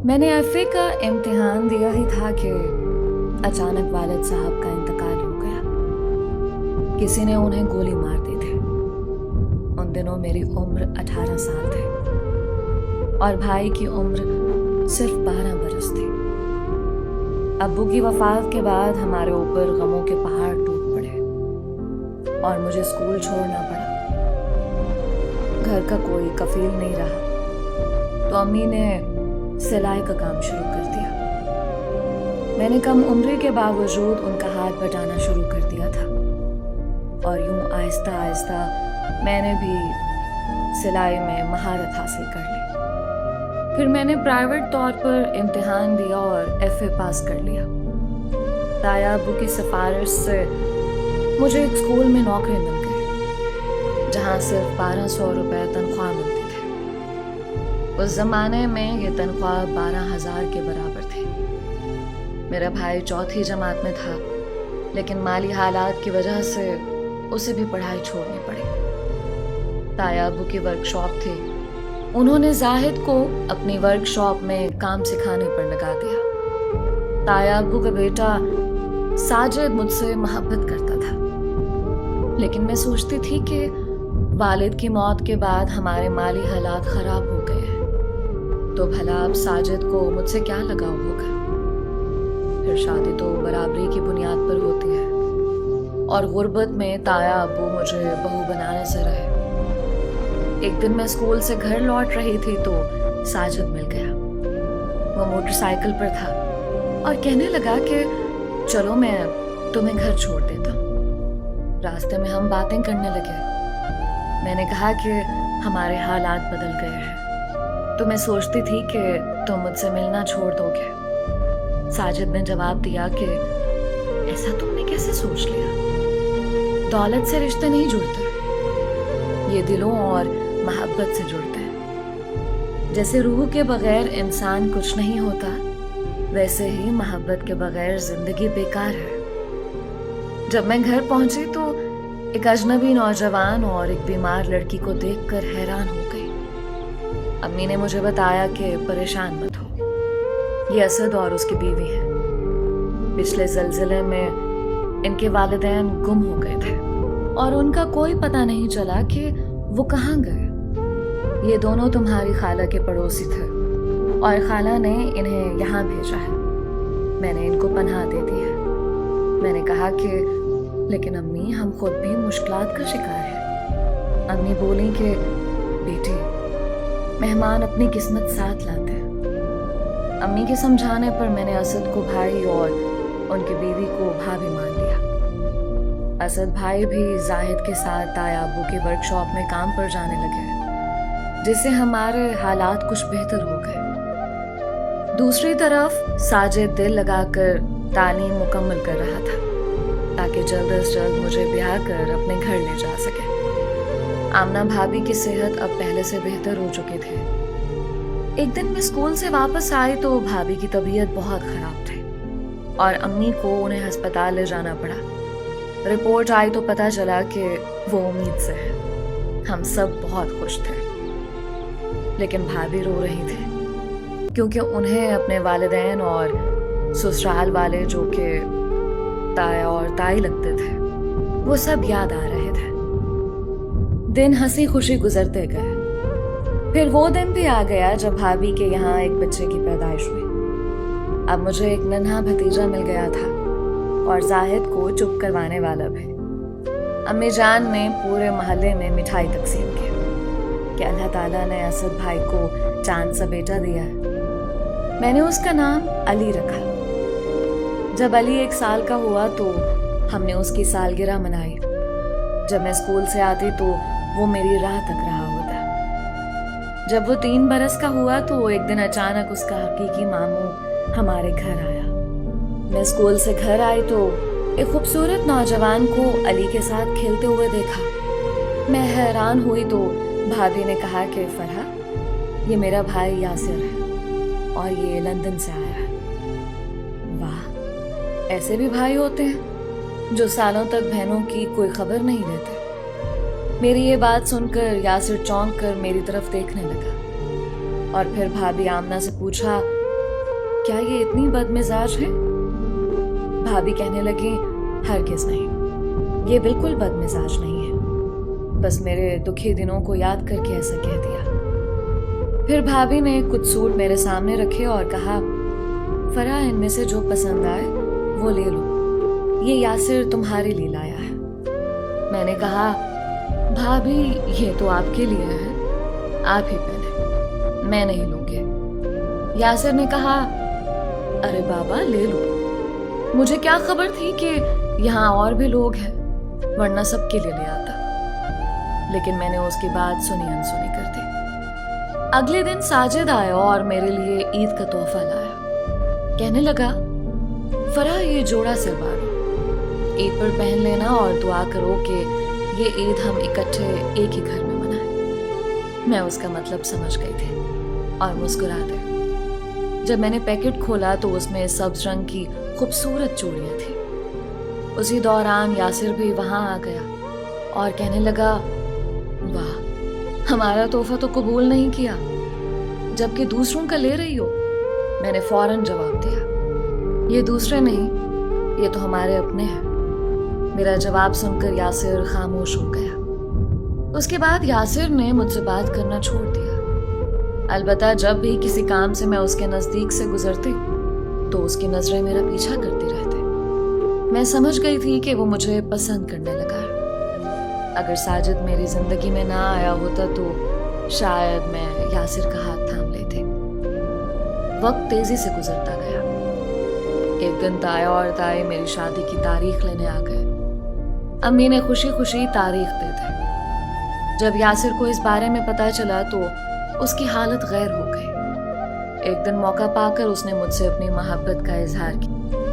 میں نے ایف.اے کا امتحان دیا ہی تھا کہ اچانک والد صاحب کا انتقال ہو گیا۔ کسی نے انہیں گولی مار دی تھی۔ ان دنوں میری عمر 18 سال تھی اور بھائی کی عمر صرف 12 برس تھی۔ ابو کی وفات کے بعد ہمارے اوپر غموں کے پہاڑ ٹوٹ پڑے اور مجھے اسکول چھوڑنا پڑا۔ گھر کا کوئی کفیل نہیں رہا تو امی نے سلائی کا کام شروع کر دیا۔ میں نے کم عمری کے باوجود ان کا ہاتھ بٹانا شروع کر دیا تھا اور یوں آہستہ آہستہ میں نے بھی سلائی میں مہارت حاصل کر لی۔ پھر میں نے پرائیویٹ طور پر امتحان دیا اور ایف.اے پاس کر لیا۔ تایا ابو کی سفارش سے مجھے ایک اسکول میں نوکری مل گئی جہاں صرف 1200 روپے تنخواہ ملتی تھی۔ اس زمانے میں یہ تنخواہ 12,000 کے برابر تھی۔ میرا بھائی چوتھی جماعت میں تھا لیکن مالی حالات کی وجہ سے اسے بھی پڑھائی چھوڑنی پڑی۔ تایا ابو کی ورک شاپ تھی، انہوں نے زاہد کو اپنی ورک شاپ میں کام سکھانے پر لگا دیا۔ تایا ابو کا بیٹا ساجد مجھ سے محبت کرتا تھا لیکن میں سوچتی تھی کہ والد کی موت کے بعد ہمارے مالی حالات خراب ہو گئے ہیں تو بھلا اب ساجد کو مجھ سے کیا لگاؤ ہوگا۔ پھر شادی تو برابری کی بنیاد پر ہوتی ہے اور غربت میں تایا ابو مجھے بہو بنانے سے رہے۔ ایک دن میں اسکول سے گھر لوٹ رہی تھی تو ساجد مل گیا۔ وہ موٹر سائیکل پر تھا اور کہنے لگا کہ چلو میں تمہیں گھر چھوڑ دیتا ہوں۔ راستے میں ہم باتیں کرنے لگے۔ میں نے کہا کہ ہمارے حالات بدل گئے ہیں تو میں سوچتی تھی کہ تم مجھ سے ملنا چھوڑ دو گے۔ ساجد نے جواب دیا کہ ایسا تم نے کیسے سوچ لیا؟ دولت سے رشتے نہیں جڑتے، یہ دلوں اور محبت سے جڑتے ہیں۔ جیسے روح کے بغیر انسان کچھ نہیں ہوتا ویسے ہی محبت کے بغیر زندگی بیکار ہے۔ جب میں گھر پہنچی تو ایک اجنبی نوجوان اور ایک بیمار لڑکی کو دیکھ کر حیران ہو گئی۔ امی نے مجھے بتایا کہ پریشان مت ہو، یہ اسد اور اس کی بیوی ہے۔ پچھلے زلزلے میں ان کے والدین گم ہو گئے تھے اور ان کا کوئی پتہ نہیں چلا کہ وہ کہاں گئے۔ یہ دونوں تمہاری خالہ کے پڑوسی تھے اور خالہ نے انہیں یہاں بھیجا ہے۔ میں نے ان کو پناہ دے دی ہے۔ میں نے کہا کہ لیکن امی ہم خود بھی مشکلات کا شکار ہیں۔ امی بولیں کہ بیٹی مہمان اپنی قسمت ساتھ لاتے ہیں۔ امی کے سمجھانے پر میں نے اسد کو بھائی اور ان کی بیوی کو بھابھی مان لیا۔ اسد بھائی بھی زاہد کے ساتھ تایا ابو کی ورک شاپ میں کام پر جانے لگے جس سے ہمارے حالات کچھ بہتر ہو گئے۔ دوسری طرف ساجد دل لگا کر تعلیم مکمل کر رہا تھا تاکہ جلد از جلد مجھے بیاہ کر اپنے گھر لے جا سکے۔ آمنہ بھابھی کی صحت اب پہلے سے بہتر ہو چکی تھی۔ ایک دن میں اسکول سے واپس آئی تو بھابھی کی طبیعت بہت خراب تھی اور امی کو انہیں ہسپتال لے جانا پڑا۔ رپورٹ آئی تو پتہ چلا کہ وہ امید سے ہے۔ ہم سب بہت خوش تھے لیکن بھابھی رو رہی تھی کیونکہ انہیں اپنے والدین اور سسرال والے جو کہ تایا اور تائی لگتے تھے وہ سب یاد آ رہے تھے۔ دن ہنسی خوشی گزرتے گئے۔ پھر وہ دن بھی آ گیا جب بھابھی کے یہاں ایک بچے کی پیدائش ہوئی۔ اب مجھے ایک ننھا بھتیجا مل گیا تھا اور زاہد کو چپ کروانے والا بھی۔ امی جان نے پورے محلے میں مٹھائی تقسیم کی کہ اللہ تعالیٰ نے اسد بھائی کو چاند سا بیٹا دیا ہے۔ میں نے اس کا نام علی رکھا۔ جب علی 1 سال کا ہوا تو ہم نے اس کی سالگرہ منائی۔ جب میں اسکول سے آتی تو وہ میری راہ تک رہا ہوتا۔ جب وہ 3 برس کا ہوا تو ایک دن اچانک اس کا حقیقی ماموں ہمارے گھر آیا۔ میں اسکول سے گھر آئی تو ایک خوبصورت نوجوان کو علی کے ساتھ کھیلتے ہوئے دیکھا۔ میں حیران ہوئی تو بھابھی نے کہا کہ فرحہ یہ میرا بھائی یاسر ہے اور یہ لندن سے آیا ہے۔ واہ، ایسے بھی بھائی ہوتے ہیں جو سالوں تک بہنوں کی کوئی خبر نہیں لیتے۔ میری یہ بات سن کر یاسر چونک کر میری طرف دیکھنے لگا اور پھر بھابھی آمنہ سے پوچھا کیا یہ اتنی بد مزاج ہے؟ بھابھی کہنے لگی ہرگز نہیں، یہ بالکل بد مزاج نہیں ہے، بس میرے دکھی دنوں کو یاد کر کے ایسا کہہ دیا۔ پھر بھابھی نے کچھ سوٹ میرے سامنے رکھے اور کہا فرح ان میں سے جو پسند آئے وہ لے لو، یہ یاسر تمہارے لیے لایا ہے۔ میں نے کہا بھابھی یہ تو آپ کے لیے ہے، آپ ہی پہنے، میں نہیں لوں گے۔ یاسر نے کہا ارے بابا لے لو، مجھے کیا خبر تھی کہ یہاں اور بھی لوگ ہیں، ورنہ سب کے لیے لے آتا۔ لیکن میں نے اس کی بات سنی انسنی کر دی۔ اگلے دن ساجد آیا اور میرے لیے عید کا تحفہ لایا۔ کہنے لگا فرح یہ جوڑا سلوار عید پر پہن لینا اور دعا کرو کہ یہ عید ہم اکٹھے ایک ہی گھر میں منائیں۔ میں اس کا مطلب سمجھ گئی تھی اور مسکرا دی۔ جب میں نے پیکٹ کھولا تو اس میں سبز رنگ کی خوبصورت چوڑیاں تھیں۔ اسی دوران یاسر بھی وہاں آ گیا اور کہنے لگا واہ ہمارا تحفہ تو قبول نہیں کیا جبکہ دوسروں کا لے رہی ہو۔ میں نے فوراً جواب دیا یہ دوسرے نہیں، یہ تو ہمارے اپنے ہیں۔ میرا جواب سن کر یاسر خاموش ہو گیا۔ اس کے بعد یاسر نے مجھ سے بات کرنا چھوڑ دیا۔ البتہ جب بھی کسی کام سے میں اس کے نزدیک سے گزرتی تو اس کی نظریں میرا پیچھا کرتی رہتی۔ میں سمجھ گئی تھی کہ وہ مجھے پسند کرنے لگا ہے۔ اگر ساجد میری زندگی میں نہ آیا ہوتا تو شاید میں یاسر کا ہاتھ تھام لیتی۔ وقت تیزی سے گزرتا گیا۔ ایک دن تایا اور تائی میری شادی کی تاریخ لینے آ گئے۔ امی نے خوشی خوشی تاریخ دے دی۔ جب یاسر کو اس بارے میں پتہ چلا تو اس کی حالت غیر ہو گئی۔ ایک دن موقع پا کر اس نے مجھ سے اپنی محبت کا اظہار کیا۔